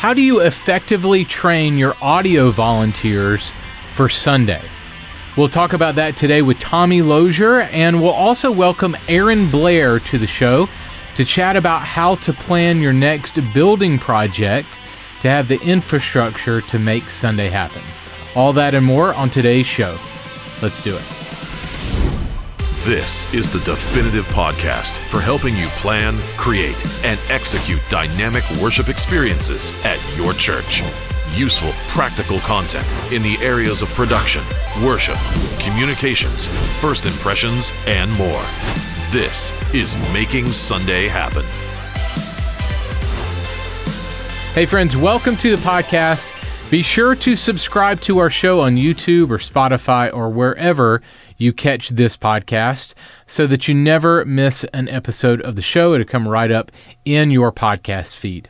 how do you effectively train your audio volunteers for Sunday? We'll talk about that today with Tommy Lozure, and we'll also welcome Aaron Blair to the show to chat about how to plan your next building project to have the infrastructure to make Sunday happen. All that and more on today's show. Let's do it. This is the definitive podcast for helping you plan, create, and execute dynamic worship experiences at your church. Useful, practical content in the areas of production, worship, communications, first impressions, and more. This is Making Sunday Happen. Hey friends, welcome to the podcast. Be sure to subscribe to our show on YouTube or Spotify or wherever you catch this podcast so that you never miss an episode of the show. It'll come right up in your podcast feed.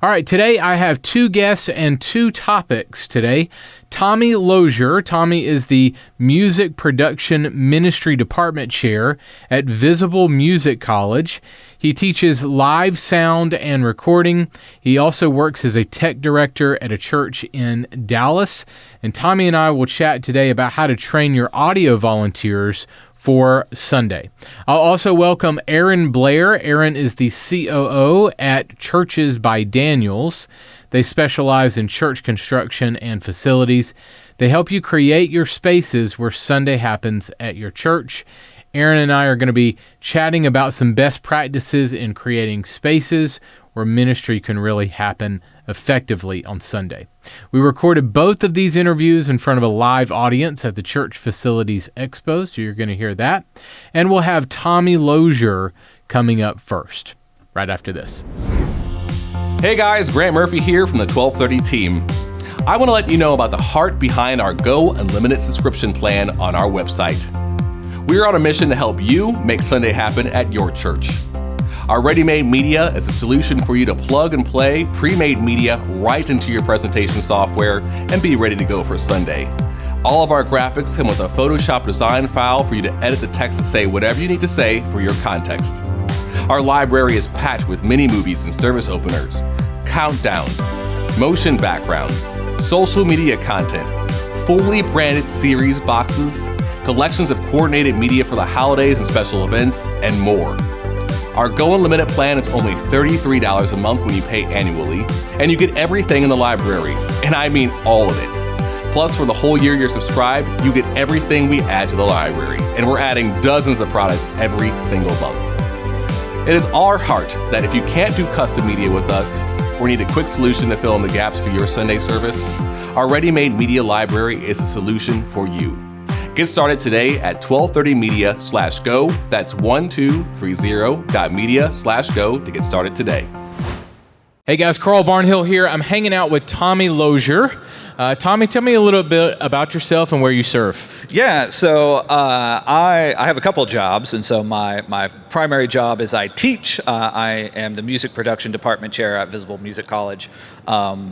All right, today I have two guests and two topics today. Tommy Lozure. Tommy is the Music Production Ministry Department Chair at Visible Music College. He teaches live sound and recording. He also works as a tech director at a church in Dallas. And Tommy and I will chat today about how to train your audio volunteers for Sunday. I'll also welcome Aaron Blair. Aaron is the COO at Churches by Daniels. They specialize in church construction and facilities. They help you create your spaces where Sunday happens at your church. Aaron and I are going to be chatting about some best practices in creating spaces where ministry can really happen effectively on Sunday. We recorded both of these interviews in front of a live audience at the Church Facilities Expo, so you're going to hear that. And we'll have Tommy Lozure coming up first, right after this. Hey guys, Grant Murphy here from the 1230 team. I want to let you know about the heart behind our Go Unlimited subscription plan on our website. We're on a mission to help you make Sunday happen at your church. Our ready-made media is a solution for you to plug and play pre-made media right into your presentation software and be ready to go for Sunday. All of our graphics come with a Photoshop design file for you to edit the text to say whatever you need to say for your context. Our library is packed with mini movies and service openers, countdowns, motion backgrounds, social media content, fully branded series boxes, collections of coordinated media for the holidays and special events, and more. Our Go Unlimited plan is only $33 a month when you pay annually, and you get everything in the library, and I mean all of it. Plus, for the whole year you're subscribed, you get everything we add to the library, and we're adding dozens of products every single month. It is our heart that if you can't do custom media with us, or need a quick solution to fill in the gaps for your Sunday service, our ready-made media library is a solution for you. Get started today at 1230media/go. That's 1230.media/go to get started today. Hey guys, Carl Barnhill here. I'm hanging out with Tommy Lozure. Tommy, tell me a little bit about yourself and where you serve. Yeah, so I have a couple of jobs, and so my primary job is I teach. I am the Music Production Department Chair at Visible Music College,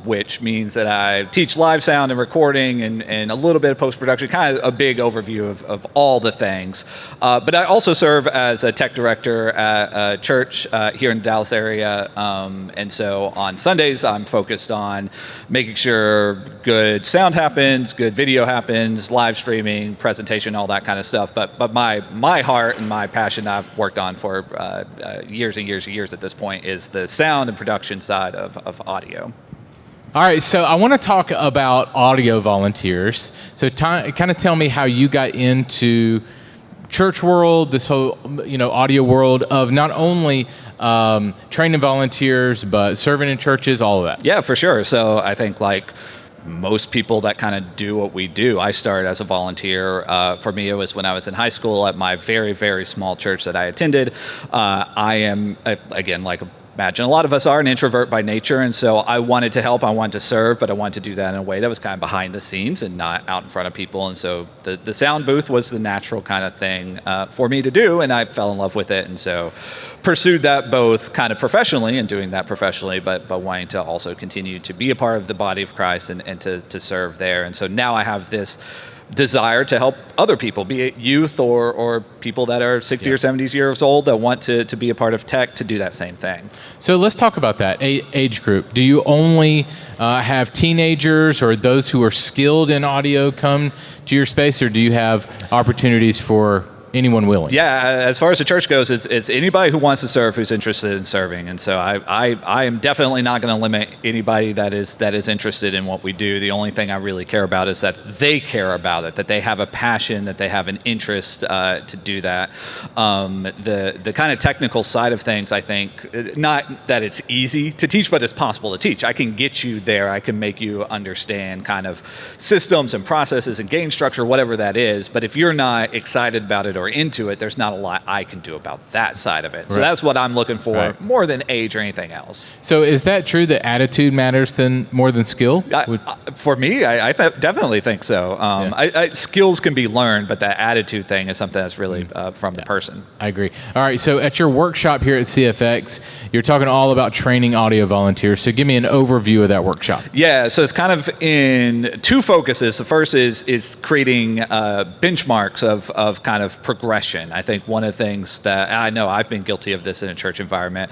which means that I teach live sound and recording and a little bit of post-production, kind of a big overview of all the things. But I also serve as a tech director at a church here in the Dallas area, and so on Sundays I'm focused on making sure good sound happens, good video happens, live streaming, presentation, all that kind of stuff. But my heart and my passion that I've worked on for years and years and years at this point is the sound and production side of audio. All right, so I want to talk about audio volunteers. So kind of tell me how you got into church world, this whole audio world of not only training volunteers, but serving in churches, all of that. Yeah, for sure. So I think like most people that kind of do what we do, I started as a volunteer. For me, it was when I was in high school at my very, very small church that I attended. I am, again, like imagine a lot of us are an introvert by nature, and so I wanted to help, I wanted to serve, but I wanted to do that in a way that was kind of behind the scenes and not out in front of people. And so the sound booth was the natural kind of thing for me to do, and I fell in love with it, and so pursued that both kind of professionally and doing that professionally, but wanting to also continue to be a part of the body of Christ and to serve there. And so now I have this desire to help other people, be it youth or people that are 60 or 70 years old that want to be a part of tech to do that same thing. So let's talk about that age group. Do you only have teenagers or those who are skilled in audio come to your space, or do you have opportunities for anyone willing? Yeah, as far as the church goes, it's anybody who wants to serve who's interested in serving, and so I am definitely not going to limit anybody that is interested in what we do. The only thing I really care about is that they care about it, that they have a passion, that they have an interest to do that. The kind of technical side of things, I think, not that it's easy to teach, but it's possible to teach. I can get you there. I can make you understand kind of systems and processes and game structure, whatever that is. But if you're not excited about it or into it, there's not a lot I can do about that side of it. So that's what I'm looking for, more than age or anything else. So is that true that attitude matters more than skill? For me, I definitely think so. Skills can be learned, but that attitude thing is something that's really from the person. I agree. All right, so at your workshop here at CFX, you're talking all about training audio volunteers. So give me an overview of that workshop. Yeah, so it's kind of in two focuses. The first is creating benchmarks of kind of progression. I think one of the things that I know I've been guilty of this in a church environment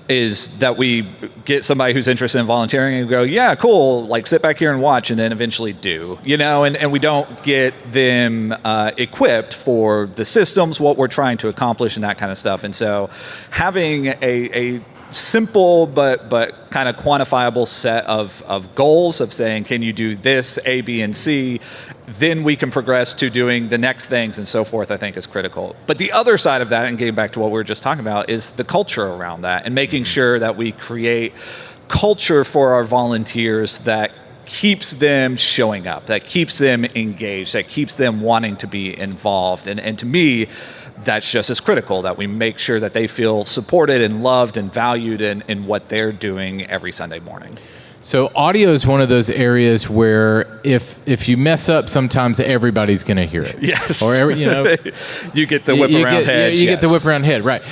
is that we get somebody who's interested in volunteering and go, yeah, cool, like sit back here and watch, and then eventually do, and we don't get them equipped for the systems, what we're trying to accomplish and that kind of stuff. And so having a simple but kind of quantifiable set of goals of saying, can you do this, A, B, and C? Then we can progress to doing the next things and so forth, I think is critical. But the other side of that, and getting back to what we were just talking about, is the culture around that and making sure that we create culture for our volunteers that keeps them showing up, that keeps them engaged, that keeps them wanting to be involved. And to me, that's just as critical, that we make sure that they feel supported and loved and valued in what they're doing every Sunday morning. So audio is one of those areas where if you mess up, sometimes everybody's going to hear it. Yes. Or you get the whip around head. You get the whip around head, right?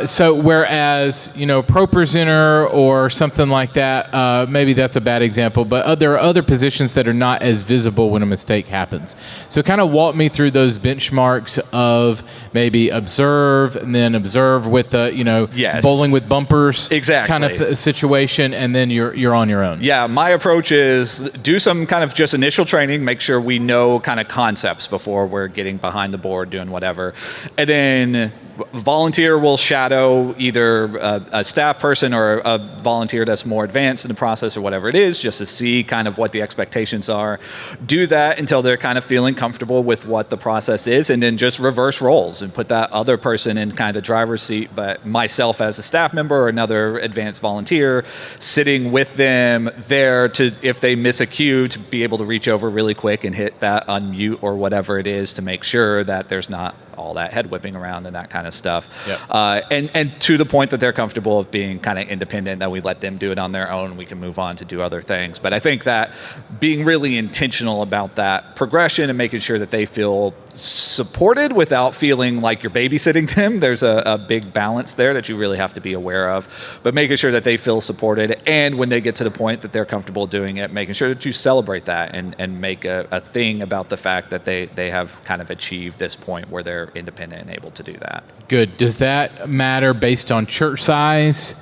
So whereas pro presenter or something like that, maybe that's a bad example, but there are other positions that are not as visible when a mistake happens. So kind of walk me through those benchmarks of maybe observe and then observe with the Yes. bowling with bumpers, exactly, kind of situation, and then you're on your own. Yeah, my approach is do some kind of just initial training, make sure we know kind of concepts before we're getting behind the board doing whatever. And then volunteer will shadow either a staff person or a volunteer that's more advanced in the process or whatever it is, just to see kind of what the expectations are. Do that until they're kind of feeling comfortable with what the process is, and then just reverse roles and put that other person in kind of the driver's seat, but myself as a staff member or another advanced volunteer sitting with them there to, if they miss a cue, to be able to reach over really quick and hit that unmute or whatever it is to make sure that there's not all that head whipping around and that kind of stuff. Yep. And to the point that they're comfortable of being kind of independent, that we let them do it on their own, we can move on to do other things. But I think that being really intentional about that progression and making sure that they feel supported without feeling like you're babysitting them, there's a big balance there that you really have to be aware of. But making sure that they feel supported, and when they get to the point that they're comfortable doing it, making sure that you celebrate that and make a thing about the fact that they have kind of achieved this point where they're independent and able to do that. Good. Does that matter based on church size?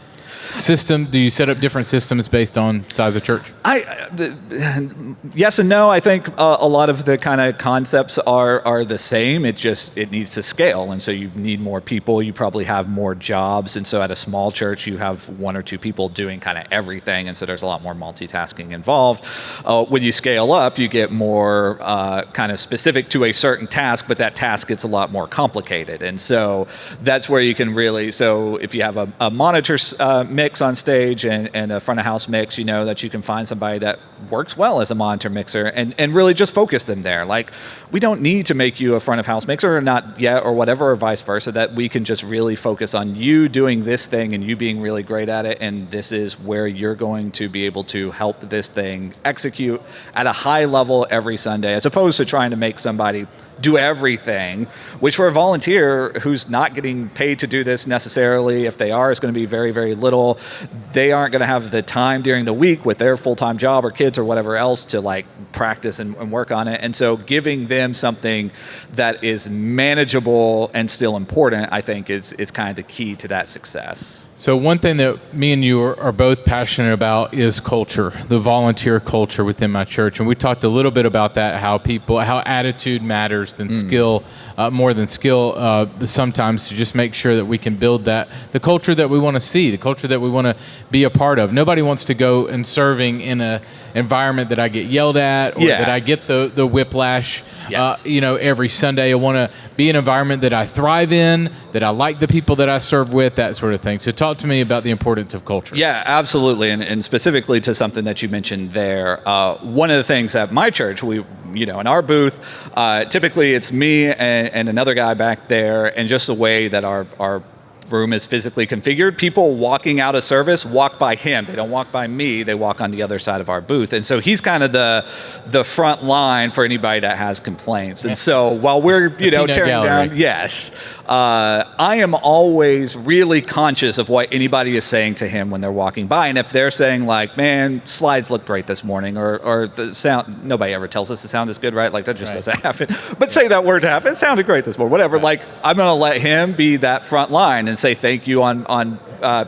System? Do you set up different systems based on size of church? Yes and no. I think a lot of the kind of concepts are the same. It needs to scale, and so you need more people. You probably have more jobs, and so at a small church you have one or two people doing kind of everything, and so there's a lot more multitasking involved. When you scale up, you get more kind of specific to a certain task, but that task gets a lot more complicated, and so that's where you can really. So if you have a monitor mix on stage and a front of house mix, that you can find somebody that works well as a monitor mixer and really just focus them there. Like, we don't need to make you a front of house mixer, or not yet, or whatever, or vice versa, that we can just really focus on you doing this thing and you being really great at it, and this is where you're going to be able to help this thing execute at a high level every Sunday, as opposed to trying to make somebody do everything, which for a volunteer who's not getting paid to do this necessarily, if they are, it's going to be very, very little. They aren't going to have the time during the week with their full-time job or kids or whatever else to practice and work on it. And so giving them something that is manageable and still important, I think is kind of the key to that success. So one thing that me and you are both passionate about is culture, the volunteer culture within my church. And we talked a little bit about that, how attitude matters than skill, more than skill sometimes, to just make sure that we can build the culture that we want to see, the culture that we want to be a part of. Nobody wants to go and serving in an environment that I get yelled at or that I get the whiplash, every Sunday. I want to be an environment that I thrive in, that I like the people that I serve with, that sort of thing. So talk to me about the importance of culture. Yeah, absolutely. And specifically to something that you mentioned there, one of the things at my church, we, in our booth, typically it's me and another guy back there, and just the way that our room is physically configured, people walking out of service walk by him. They don't walk by me. They walk on the other side of our booth. And so he's kind of the front line for anybody that has complaints. And so while we're, tearing down, I am always really conscious of what anybody is saying to him when they're walking by. And if they're saying like, man, slides look great this morning, or the sound, nobody ever tells us the sound is good, right? Like that just doesn't happen. But say that word to happen, it sounded great this morning, whatever. Right. Like I'm going to let him be that front line and say thank you on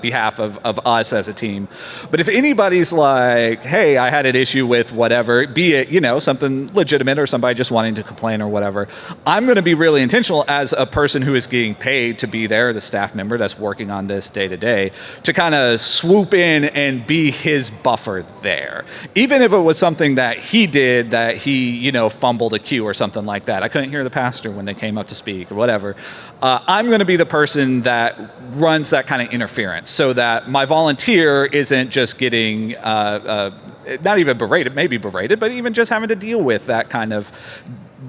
behalf of us as a team. But if anybody's like, hey, I had an issue with whatever, be it, something legitimate or somebody just wanting to complain or whatever, I'm going to be really intentional as a person who is getting paid to be there, the staff member that's working on this day to day, to kind of swoop in and be his buffer there. Even if it was something that he did, that he, fumbled a cue or something like that. I couldn't hear the pastor when they came up to speak or whatever. I'm going to be the person that runs that kind of interference so that my volunteer isn't just getting, not even berated, maybe berated, but even just having to deal with that kind of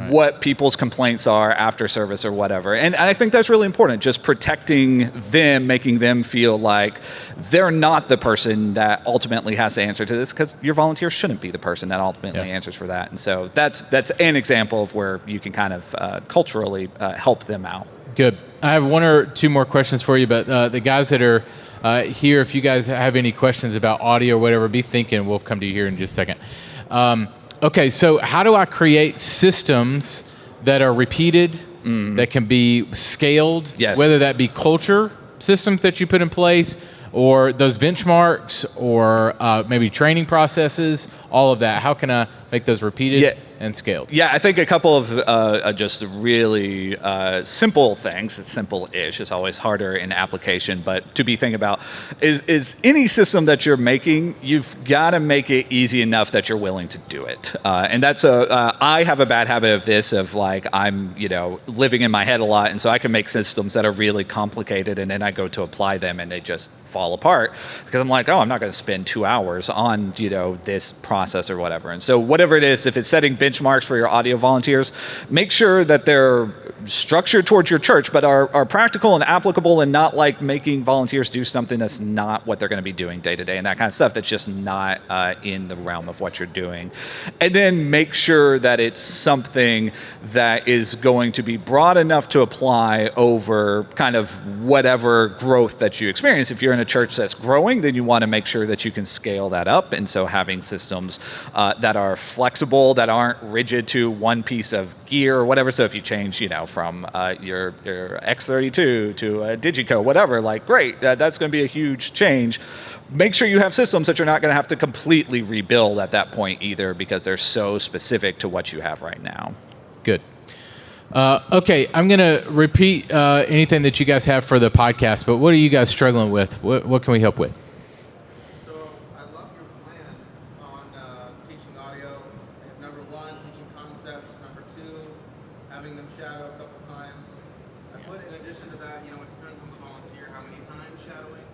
what people's complaints are after service or whatever. And I think that's really important, just protecting them, making them feel like they're not the person that ultimately has to answer to this, because your volunteer shouldn't be the person that ultimately answers for that. And so that's an example of where you can kind of culturally help them out. Good. I have one or two more questions for you, but the guys that are here, if you guys have any questions about audio or whatever, be thinking. We'll come to you here in just a second. Okay, so how do I create systems that are repeated, that can be scaled, whether that be culture systems that you put in place, or those benchmarks, or maybe training processes, all of that? How can I make those repeated and scaled? Yeah, I think a couple of just really simple things. It's simple-ish. It's always harder in application, but to be thinking about is any system that you're making, you've got to make it easy enough that you're willing to do it. And that's I have a bad habit of this, of like I'm living in my head a lot, and so I can make systems that are really complicated, and then I go to apply them, and they just fall apart because I'm like, I'm not going to spend 2 hours on this process or whatever. And so whatever it is, if it's setting benchmarks for your audio volunteers, make sure that they're structured towards your church, but are practical and applicable, and not like making volunteers do something that's not what they're going to be doing day to day and that kind of stuff that's just not in the realm of what you're doing. And then make sure that it's something that is going to be broad enough to apply over kind of whatever growth that you experience. If you're in a church that's growing, then you want to make sure that you can scale that up. And so having systems that are flexible, that aren't rigid to one piece of gear or whatever. So if you change, from your X32 to a Digico, whatever, like great, that's going to be a huge change. Make sure you have systems that you're not going to have to completely rebuild at that point either, because they're so specific to what you have right now. Good. Okay, I'm going to repeat anything that you guys have for the podcast, but what are you guys struggling with? What can we help with? So I love your plan on teaching audio. Number one, teaching concepts. Number two, having them shadow a couple times. I put in addition to that, it depends on the volunteer, how many times shadowing.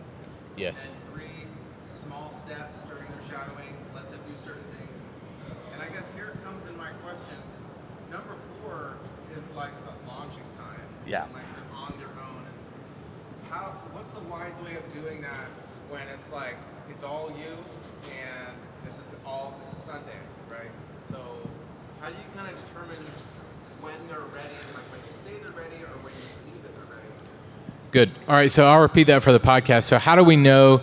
Yes. And 3 small steps during their shadowing. Let them do certain things. And I guess here it comes in my question. Number 4 is like a launching time. Yeah. Like they're on their own. What's the wise way of doing that when it's like it's all you and this is Sunday, right? So how do you kind of determine when they're ready, like when you say they're ready or when you see that they're ready? Good. All right, so I'll repeat that for the podcast. So how do we know,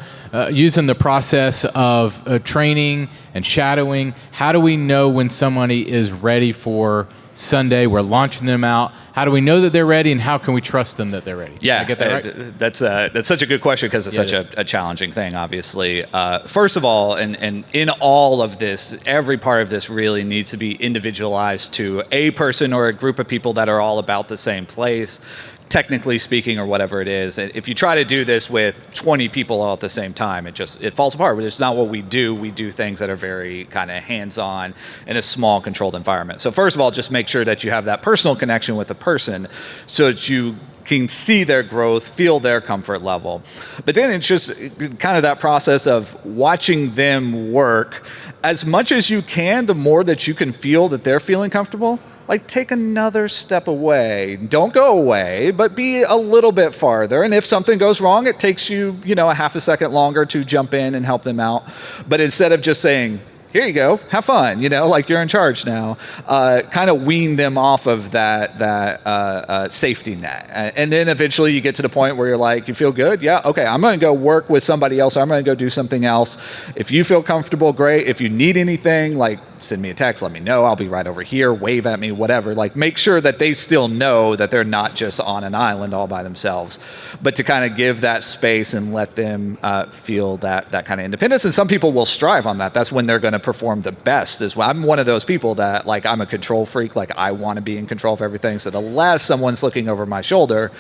using the process of training and shadowing, how do we know when somebody is ready for Sunday? We're launching them out. How do we know that they're ready, and how can we trust them that they're ready? Yeah, Did I get that right? That's such a good question because it's such a challenging thing, obviously. First of all, and in all of this, every part of this really needs to be individualized to a person or a group of people that are all about the same place, technically speaking, or whatever it is. If you try to do this with 20 people all at the same time, it falls apart. It's not what we do. We do things that are very kind of hands-on in a small, controlled environment. So first of all, just make sure that you have that personal connection with the person so that you can see their growth, feel their comfort level. But then it's just kind of that process of watching them work. As much as you can, the more that you can feel that they're feeling comfortable, like take another step away. Don't go away, but be a little bit farther. And if something goes wrong, it takes you, a half a second longer to jump in and help them out. But instead of just saying, here you go, have fun, like you're in charge now, kind of wean them off of that safety net. And then eventually you get to the point where you're like, you feel good? Yeah, okay, I'm gonna go work with somebody else. I'm gonna go do something else. If you feel comfortable, great. If you need anything, like send me a text, let me know. I'll be right over here, wave at me, whatever. Like make sure that they still know that they're not just on an island all by themselves, but to kind of give that space and let them feel that kind of independence. And some people will strive on that. That's when they're gonna perform the best as well. I'm one of those people that like I'm a control freak, like I want to be in control of everything. So the less someone's looking over my shoulder,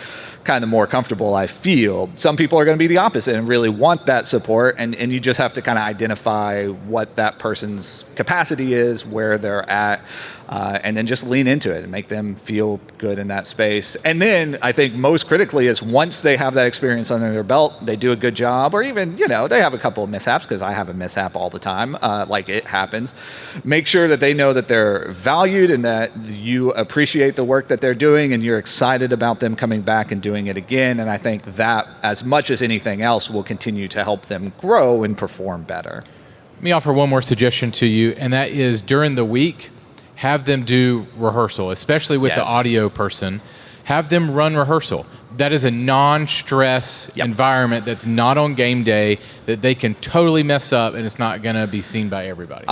kind of more comfortable I feel. Some people are going to be the opposite and really want that support, and you just have to kind of identify what that person's capacity is, where they're at, and then just lean into it and make them feel good in that space. And then I think most critically is once they have that experience under their belt, they do a good job, or even, they have a couple of mishaps, because I have a mishap all the time, like it happens. Make sure that they know that they're valued and that you appreciate the work that they're doing and you're excited about them coming back and doing it again. And I think that, as much as anything else, will continue to help them grow and perform better. Let me offer one more suggestion to you, and that is during the week, have them do rehearsal, especially with the audio person. Have them run rehearsal. That is a non-stress environment that's not on game day, that they can totally mess up and it's not going to be seen by everybody.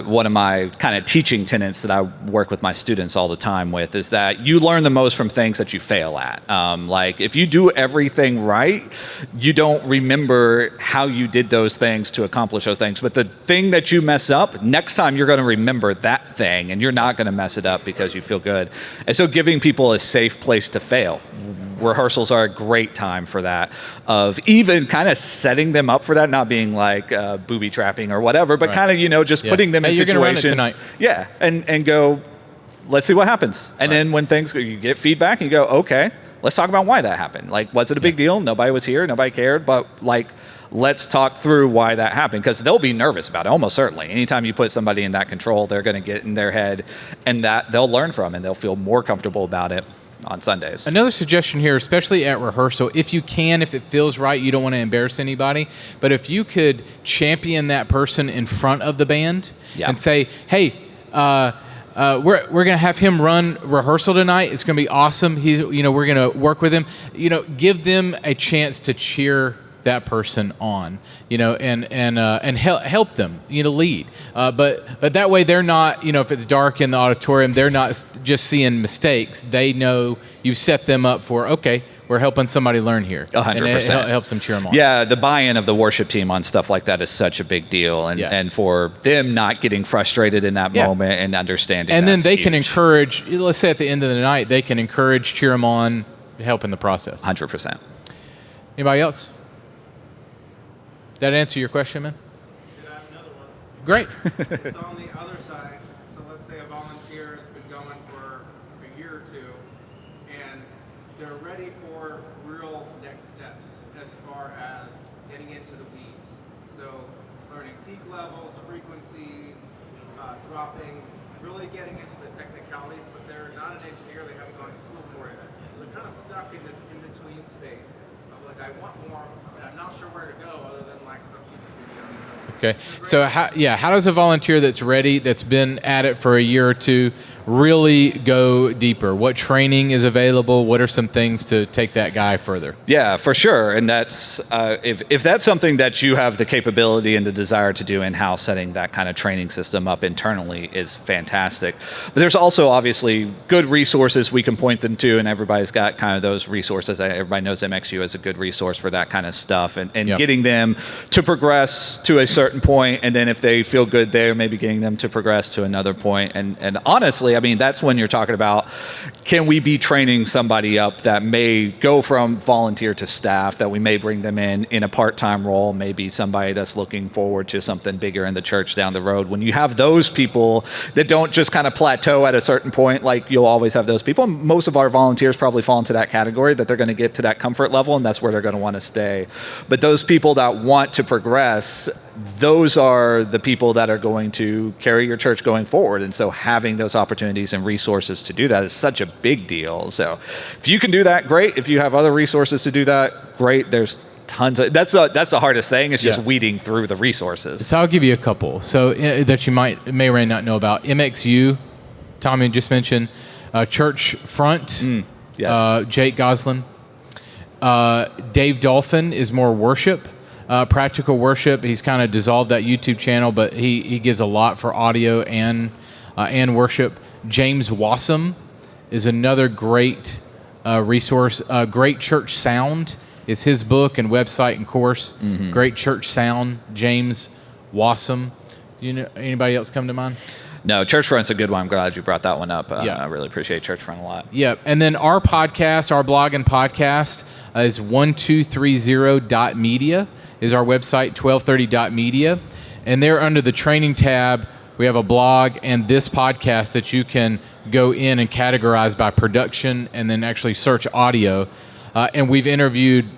One of my kind of teaching tenets that I work with my students all the time with is that you learn the most from things that you fail at. Like if you do everything right, you don't remember how you did those things to accomplish those things. But the thing that you mess up, next time you're going to remember that thing and you're not going to mess it up because you feel good. And so giving people a safe place to fail. Rehearsals are a great time for that, of even kind of setting them up for that, not being like booby trapping or whatever, but kind of, just putting them in you're situations. You're going to run it tonight. Yeah, and go, let's see what happens. And then when things, you get feedback and you go, okay, let's talk about why that happened. Like, was it a big deal? Nobody was here, nobody cared, but like, let's talk through why that happened, because they'll be nervous about it, almost certainly. Anytime you put somebody in that control, they're going to get in their head, and that they'll learn from, and they'll feel more comfortable about it on Sundays. Another suggestion here, especially at rehearsal, if you can, if it feels right, you don't want to embarrass anybody, but if you could champion that person in front of the band and say, hey, we're going to have him run rehearsal tonight. It's going to be awesome. We're going to work with him. Give them a chance to cheer that person on, and help them, lead. But that way they're not, if it's dark in the auditorium, they're not just seeing mistakes. They know you've set them up for, okay, we're helping somebody learn here. 100%. It helps them cheer them on. Yeah, the buy-in of the worship team on stuff like that is such a big deal. And for them not getting frustrated in that moment and understanding and then they huge. Can encourage, let's say at the end of the night, they can encourage, cheer them on, help in the process. 100%. Anybody else? That answer your question, man? Did I have another one? Great. It's on the other side. So let's say a volunteer has been going for a year or two, and they're ready for real next steps as far as getting into the weeds. So learning peak levels, frequencies, dropping, really getting into the technicalities, but they're not an engineer, they haven't gone to school for it. So they're kind of stuck in this in-between space of like, I want more, but I'm not sure where to go other than like some YouTube videos. Okay. So how does a volunteer that's ready, that's been at it for a year or two, really go deeper? What training is available? What are some things to take that guy further? Yeah, for sure. And that's if that's something that you have the capability and the desire to do in-house, setting that kind of training system up internally is fantastic. But there's also obviously good resources we can point them to, and everybody's got kind of those resources. Everybody knows MXU as a good resource for that kind of stuff, and getting them to progress to a certain point, and then if they feel good there, maybe getting them to progress to another point. And honestly, I mean, that's when you're talking about, can we be training somebody up that may go from volunteer to staff, that we may bring them in a part-time role, maybe somebody that's looking forward to something bigger in the church down the road. When you have those people that don't just kind of plateau at a certain point, like you'll always have those people. And most of our volunteers probably fall into that category, that they're going to get to that comfort level, and that's where they're going to want to stay. But those people that want to progress, those are the people that are going to carry your church going forward. And so having those opportunities and resources to do that is such a big deal. So if you can do that, great. If you have other resources to do that, great. There's tons of, that's the hardest thing. It's just weeding through the resources. So I'll give you a couple. So that you may or may not know about. MXU, Tommy just mentioned, Church Front, Yes. Jake Goslin. Dave Dolphin is more worship. Practical worship. He's kind of dissolved that YouTube channel, but he gives a lot for audio and worship. James Wassam is another great resource. Great Church Sound is his book and website and course. Great Church Sound. James Wassam. You know anybody else come to mind? No, Church Front's a good one. I'm glad you brought that one up. Yeah. I really appreciate Church Front a lot. Yeah, and then our podcast, our blog and podcast is 1230.media is our website, 1230.media. And there under the training tab, we have a blog and this podcast that you can go in and categorize by production and then actually search audio. And we've interviewed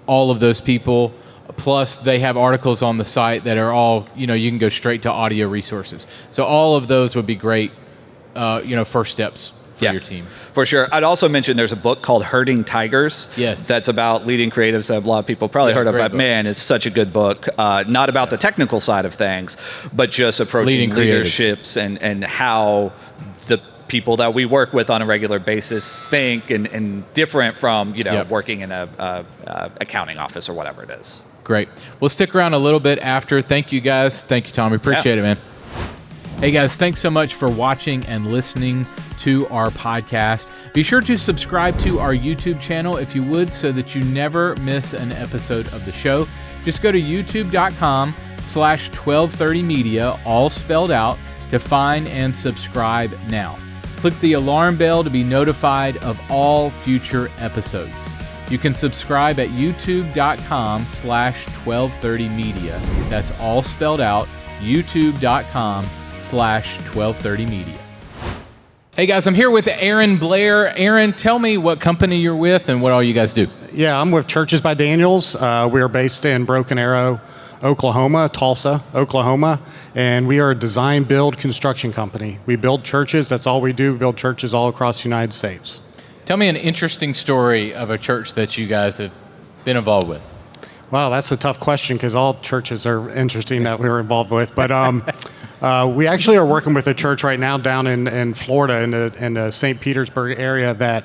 all of those people. Plus, they have articles on the site that are all, you can go straight to audio resources. So all of those would be great, first steps for your team. For sure. I'd also mention there's a book called Herding Tigers. Yes. That's about leading creatives that a lot of people probably heard of, but book. Man, it's such a good book. Not about the technical side of things, but just approaching Leading leaderships and how the people that we work with on a regular basis think and different from, working in a accounting office or whatever it is. Great. We'll stick around a little bit after. Thank you, guys. Thank you, Tommy. Appreciate it, man. Hey, guys, thanks so much for watching and listening to our podcast. Be sure to subscribe to our YouTube channel if you would, so that you never miss an episode of the show. Just go to youtube.com/1230media, all spelled out, to find and subscribe now. Click the alarm bell to be notified of all future episodes. You can subscribe at youtube.com/1230media. That's all spelled out, youtube.com/1230media. Hey guys, I'm here with Aaron Blair. Aaron, tell me what company you're with and what all you guys do. Yeah, I'm with Churches by Daniels. We are based in Broken Arrow, Oklahoma, Tulsa, Oklahoma, and we are a design, build, construction company. We build churches. That's all we do. We build churches all across the United States. Tell me an interesting story of a church that you guys have been involved with. Wow, that's a tough question because all churches are interesting that we were involved with. But we actually are working with a church right now down in Florida in the St. Petersburg area that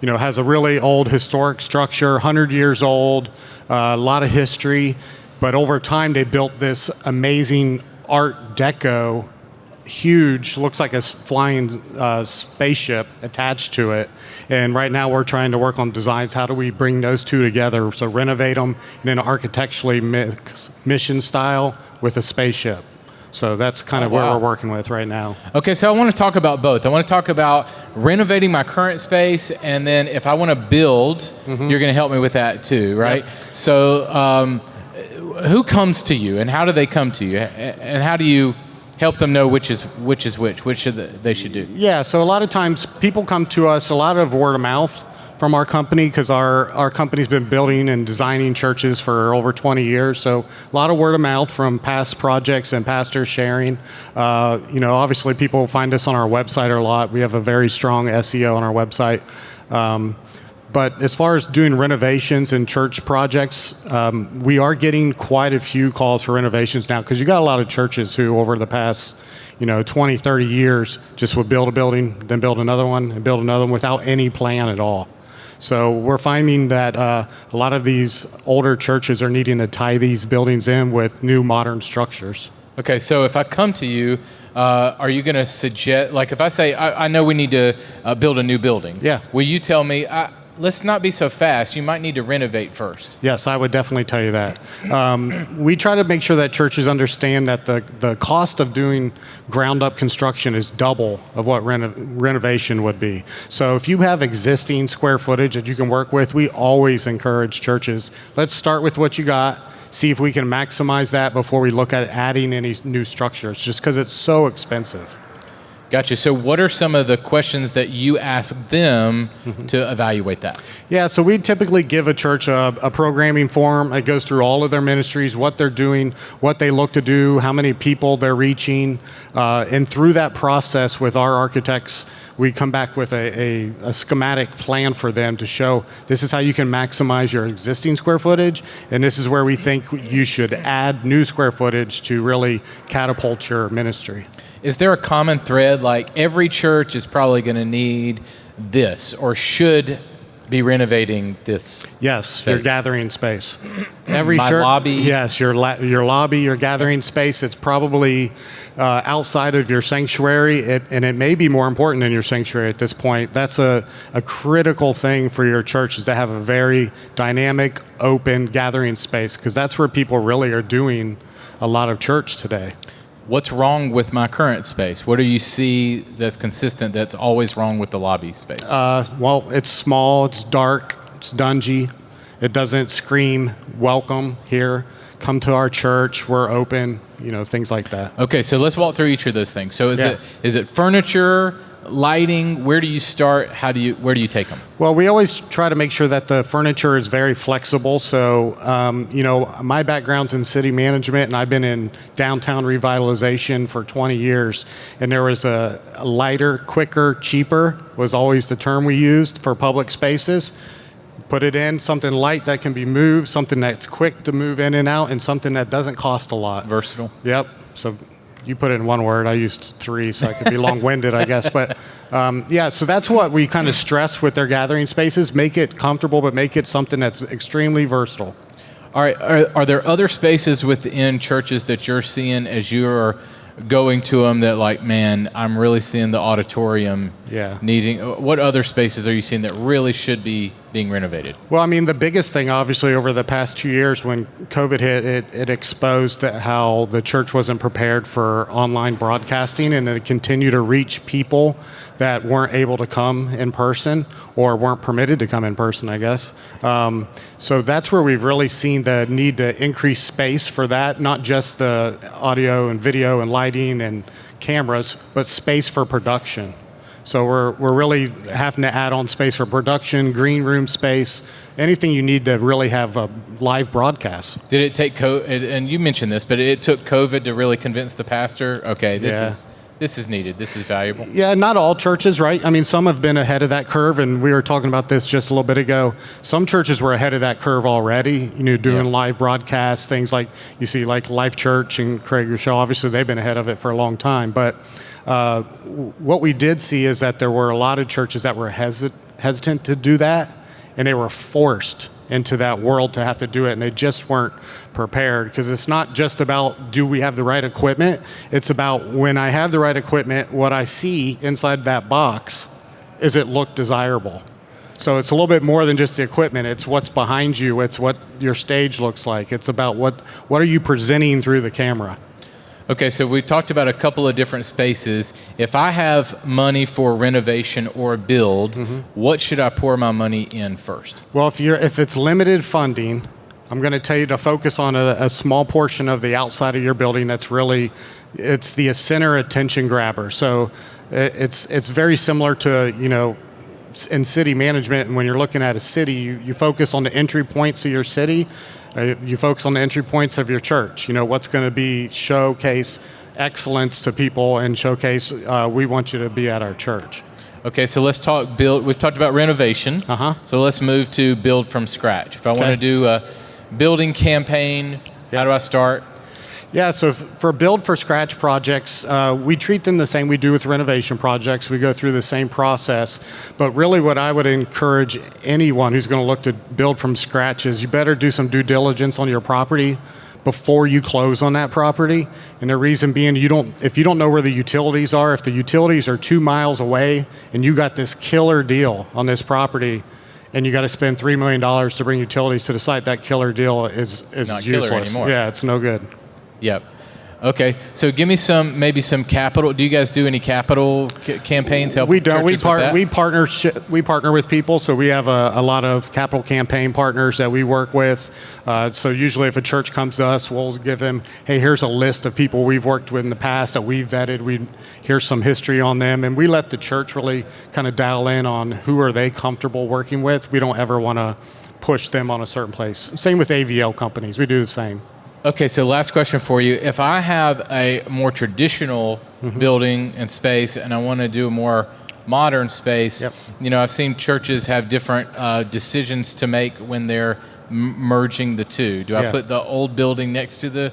has a really old historic structure, 100 years old, a lot of history. But over time, they built this amazing Art Deco, huge, looks like a flying spaceship attached to it. And right now we're trying to work on designs. How do we bring those two together? So renovate them and then architecturally mix mission style with a spaceship. So that's kind of where we're working with right now. Okay, so I want to talk about both. I want to talk about renovating my current space, and then if I want to build, you're going to help me with that too, right? Yep. So who comes to you, and how do they come to you, and how do you help them know which they should do? Yeah, so a lot of times people come to us, a lot of word of mouth from our company, because our company's been building and designing churches for over 20 years. So a lot of word of mouth from past projects and pastors sharing. Obviously people find us on our website a lot. We have a very strong SEO on our website. But as far as doing renovations and church projects, we are getting quite a few calls for renovations now, because you got a lot of churches who over the past 20, 30 years just would build a building, then build another one, and build another one without any plan at all. So we're finding that a lot of these older churches are needing to tie these buildings in with new modern structures. Okay, so if I come to you, are you going to suggest, like if I say, I know we need to build a new building. Yeah. Will you tell me, let's not be so fast, you might need to renovate first? Yes, I would definitely tell you that. We try to make sure that churches understand that the cost of doing ground up construction is double of what renovation would be. So if you have existing square footage that you can work with, we always encourage churches, let's start with what you got, see if we can maximize that before we look at adding any new structures, just because it's so expensive. Gotcha. So what are some of the questions that you ask them to evaluate that? Yeah, so we typically give a church a programming form. It goes through all of their ministries, what they're doing, what they look to do, how many people they're reaching. And through that process with our architects, we come back with a schematic plan for them to show this is how you can maximize your existing square footage, and this is where we think you should add new square footage to really catapult your ministry. Is there a common thread, like every church is probably going to need this or should be renovating this? Yes, space? Your gathering space. Every My church, lobby? Yes, your lobby, your gathering space. It's probably outside of your sanctuary, and it may be more important than your sanctuary at this point. That's a critical thing for your church, is to have a very dynamic, open gathering space, because that's where people really are doing a lot of church today. What's wrong with my current space? What do you see that's consistent that's always wrong with the lobby space? Well, it's small, it's dark, it's dungy. It doesn't scream, welcome here, come to our church, we're open, things like that. Okay, so let's walk through each of those things. So is it furniture, lighting? Where do you start? Where do you take them? Well, we always try to make sure that the furniture is very flexible. So, my background's in city management, and I've been in downtown revitalization for 20 years. And there was a lighter, quicker, cheaper was always the term we used for public spaces. Put it in, something light that can be moved, something that's quick to move in and out, and something that doesn't cost a lot. Versatile. Yep. So you put it in one word. I used three, so I could be long-winded, I guess. But so that's what we kind of stress with their gathering spaces. Make it comfortable, but make it something that's extremely versatile. All right. Are there other spaces within churches that you're seeing as you're going to them that, like, man, I'm really seeing the auditorium needing? What other spaces are you seeing that really should be being renovated? Well, I mean, the biggest thing, obviously, over the past 2 years when COVID hit, it exposed how the church wasn't prepared for online broadcasting, and it continued to reach people that weren't able to come in person or weren't permitted to come in person, I guess. So that's where we've really seen the need to increase space for that, not just the audio and video and lighting and cameras, but space for production. So we're really having to add on space for production, green room space, anything you need to really have a live broadcast. Did it take COVID, and you mentioned this, but it took COVID to really convince the pastor, okay, this is needed, this is valuable? Yeah, not all churches, right? I mean, some have been ahead of that curve, and we were talking about this just a little bit ago. Some churches were ahead of that curve already, doing live broadcasts, things like you see like Life Church and Craig Rochelle. Obviously, they've been ahead of it for a long time, but what we did see is that there were a lot of churches that were hesitant to do that, and they were forced into that world to have to do it, and they just weren't prepared, because it's not just about do we have the right equipment, it's about when I have the right equipment, what I see inside that box, is it look desirable? So it's a little bit more than just the equipment, it's what's behind you, it's what your stage looks like, it's about what are you presenting through the camera. Okay, so we've talked about a couple of different spaces. If I have money for renovation or build, what should I pour my money in first? Well, if it's limited funding, I'm going to tell you to focus on a small portion of the outside of your building. It's the center attention grabber. So it's very similar to, in city management, and when you're looking at a city, you focus on the entry points of your city. You focus on the entry points of your church. What's going to be showcase excellence to people and showcase we want you to be at our church. Okay, so let's talk build. We've talked about renovation. So let's move to build from scratch. If I want to do a building campaign, how do I start? Yeah, so for build for scratch projects, we treat them the same we do with renovation projects. We go through the same process. But really what I would encourage anyone who's going to look to build from scratch is you better do some due diligence on your property before you close on that property. And the reason being, if you don't know where the utilities are, if the utilities are 2 miles away and you got this killer deal on this property, and you got to spend $3 million to bring utilities to the site, that killer deal is not useless. Killer anymore. Yeah, it's no good. Yep. Okay, so give me maybe some capital. Do you guys do any capital campaigns? Help We don't. churches with that? We partner with people, so we have a lot of capital campaign partners that we work with. So usually, if a church comes to us, we'll give them, hey, here's a list of people we've worked with in the past that we've vetted. Here's some history on them, and we let the church really kind of dial in on who are they comfortable working with. We don't ever want to push them on a certain place. Same with AVL companies. We do the same. Okay, so last question for you. If I have a more traditional building and space and I want to do a more modern space, I've seen churches have different decisions to make when they're merging the two. Do I put the old building next to the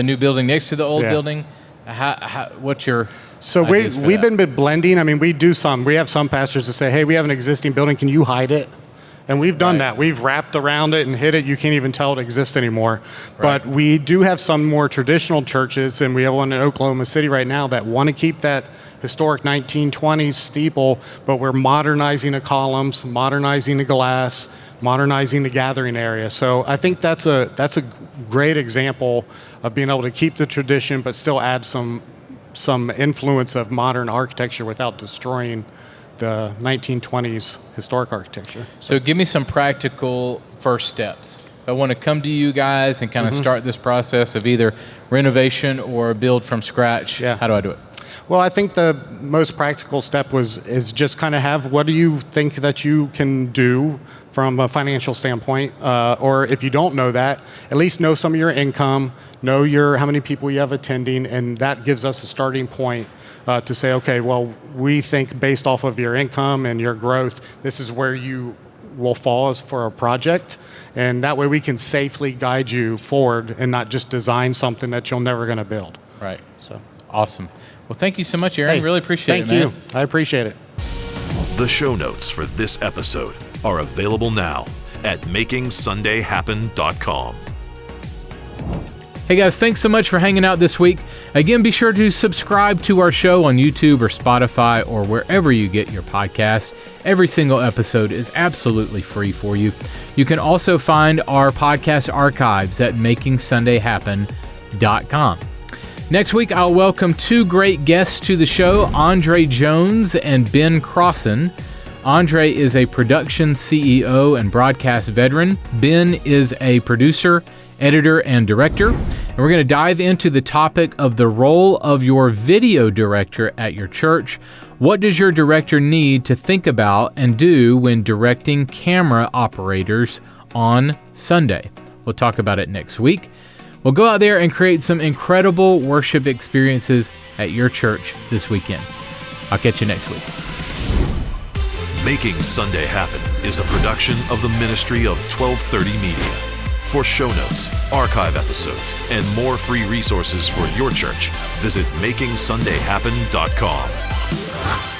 new building next to the old building? What's your So we've been blending. I mean, we have some pastors that say, hey, we have an existing building. Can you hide it? And we've done that. We've wrapped around it and hid it. You can't even tell it exists anymore. Right. But we do have some more traditional churches, and we have one in Oklahoma City right now that want to keep that historic 1920s steeple, but we're modernizing the columns, modernizing the glass, modernizing the gathering area. So I think that's a great example of being able to keep the tradition, but still add some influence of modern architecture without destroying the 1920s historic architecture. So give me some practical first steps. If I want to come to you guys and kind of start this process of either renovation or build from scratch, how do I do it? Well, I think the most practical step is just kind of have, what do you think that you can do from a financial standpoint? Or if you don't know that, at least know some of your income, know how many people you have attending, and that gives us a starting point to say, okay, well, we think based off of your income and your growth, this is where you will fall as for a project. And that way we can safely guide you forward and not just design something that you're never going to build. Right. So awesome. Well, thank you so much, Aaron. Hey, really appreciate it, man. Thank you. I appreciate it. The show notes for this episode are available now at makingsundayhappen.com. Hey guys, thanks so much for hanging out this week. Again, be sure to subscribe to our show on YouTube or Spotify or wherever you get your podcasts. Every single episode is absolutely free for you. You can also find our podcast archives at makingsundayhappen.com. Next week, I'll welcome two great guests to the show, Andre Jones and Ben Crossan. Andre is a production CEO and broadcast veteran. Ben is a producer, editor, and director. And we're going to dive into the topic of the role of your video director at your church. What does your director need to think about and do when directing camera operators on Sunday? We'll talk about it next week. Well, go out there and create some incredible worship experiences at your church this weekend. I'll catch you next week. Making Sunday Happen is a production of the ministry of 1230 Media. For show notes, archive episodes, and more free resources for your church, visit makingsundayhappen.com.